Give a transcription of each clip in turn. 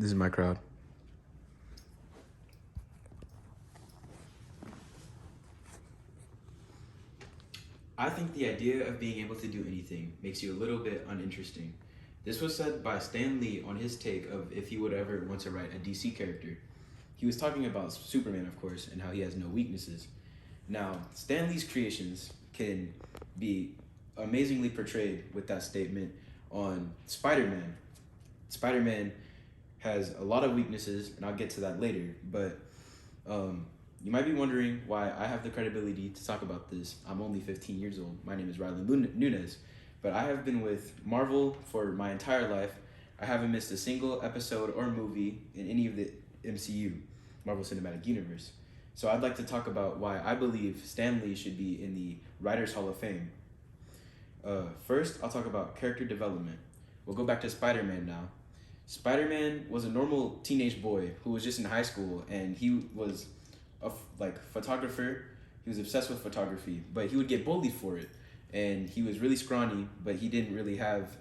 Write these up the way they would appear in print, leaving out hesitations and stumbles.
This is my crowd. I think the idea of being able to do anything makes you a little bit uninteresting. This was said by Stan Lee on his take of if he would ever want to write a DC character. He was talking about Superman, of course, and how he has no weaknesses. Now, Stan Lee's creations can be amazingly portrayed with that statement on Spider-Man. Spider-Man has a lot of weaknesses, and I'll get to that later, but you might be wondering why I have the credibility to talk about this. I'm only 15 years old. My name is Rylan Nunez, but I have been with Marvel for my entire life. I haven't missed a single episode or movie in any of the MCU, Marvel Cinematic Universe. So I'd like to talk about why I believe Stan Lee should be in the Writers Hall of Fame. First, I'll talk about character development. We'll go back to Spider-Man now. Spider-Man was a normal teenage boy who was just in high school, and he was a photographer. He was obsessed with photography, but he would get bullied for it. And he was really scrawny, but he didn't really have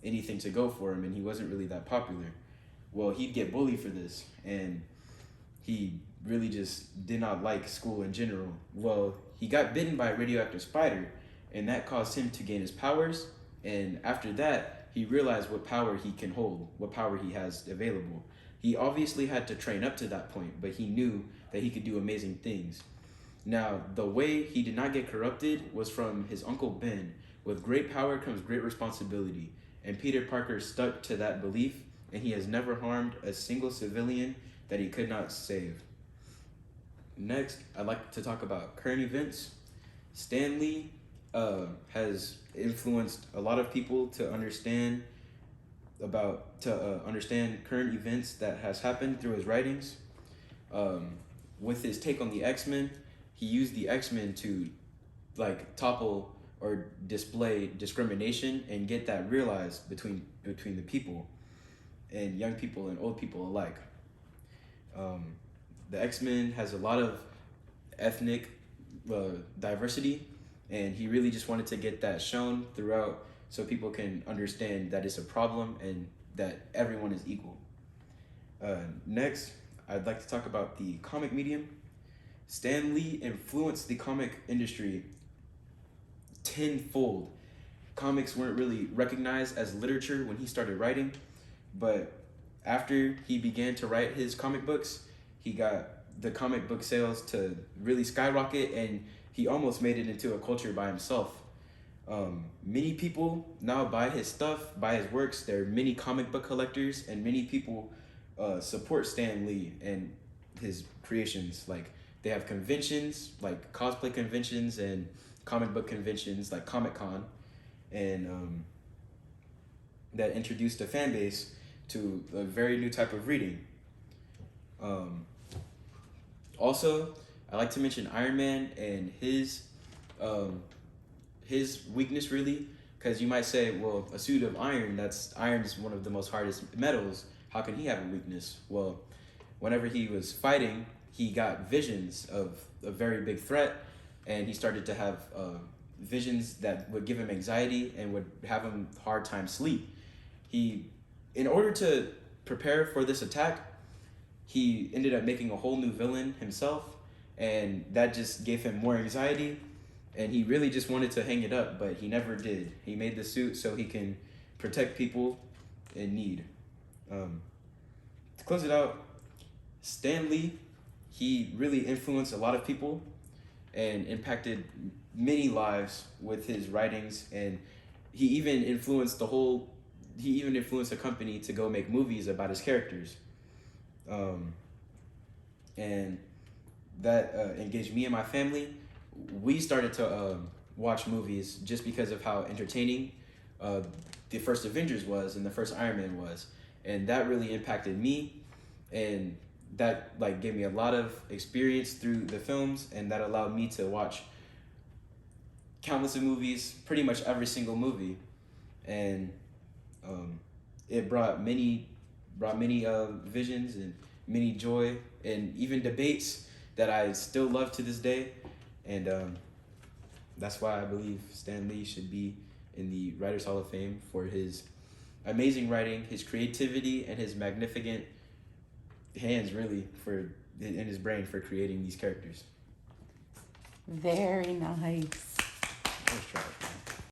anything to go for him, and he wasn't really that popular. Well, he'd get bullied for this, and he really just did not like school in general. Well, he got bitten by a radioactive spider, and that caused him to gain his powers, and after that, he realized what power he can hold, what power he has available. He obviously had to train up to that point, but he knew that he could do amazing things. Now, the way he did not get corrupted was from his Uncle Ben. With great power comes great responsibility, and Peter Parker stuck to that belief, and he has never harmed a single civilian that he could not save. Next, I'd like to talk about current events. Stan Lee has influenced a lot of people to understand current events that has happened through his writings. With his take on the X-Men, he used the X-Men to topple or display discrimination and get that realized between the people, and young people and old people alike. The X-Men has a lot of ethnic diversity, and he really just wanted to get that shown throughout so people can understand that it's a problem and that everyone is equal. Next, I'd like to talk about the comic medium. Stan Lee influenced the comic industry tenfold. Comics weren't really recognized as literature when he started writing, but after he began to write his comic books, he got the comic book sales to really skyrocket, and he almost made it into a culture by himself. Many people now buy his stuff, buy his works. There are many comic book collectors, and many people support Stan Lee and his creations. Like, they have conventions, like cosplay conventions and comic book conventions, like Comic-Con, and that introduced a fan base to a very new type of reading. Also, I like to mention Iron Man and his weakness, really, because you might say, well, a suit of iron, iron's one of the most hardest metals. How can he have a weakness? Well, whenever he was fighting, he got visions of a very big threat, and he started to have visions that would give him anxiety and would have him hard time sleep. In order to prepare for this attack, he ended up making a whole new villain himself, and that just gave him more anxiety, and he really just wanted to hang it up, but he never did. He made the suit so he can protect people in need. To close it out, Stan Lee, he really influenced a lot of people and impacted many lives with his writings, and he even influenced a company to go make movies about his characters. And that engaged me and my family. We started to watch movies just because of how entertaining the first Avengers was and the first Iron Man was, and that really impacted me, and that gave me a lot of experience through the films, and that allowed me to watch countless of movies, pretty much every single movie, and it brought many visions and many joy, and even debates that I still love to this day, and that's why I believe Stan Lee should be in the Writers Hall of Fame for his amazing writing, his creativity, and his magnificent hands, really, in his brain for creating these characters. Very nice. That was trash, man.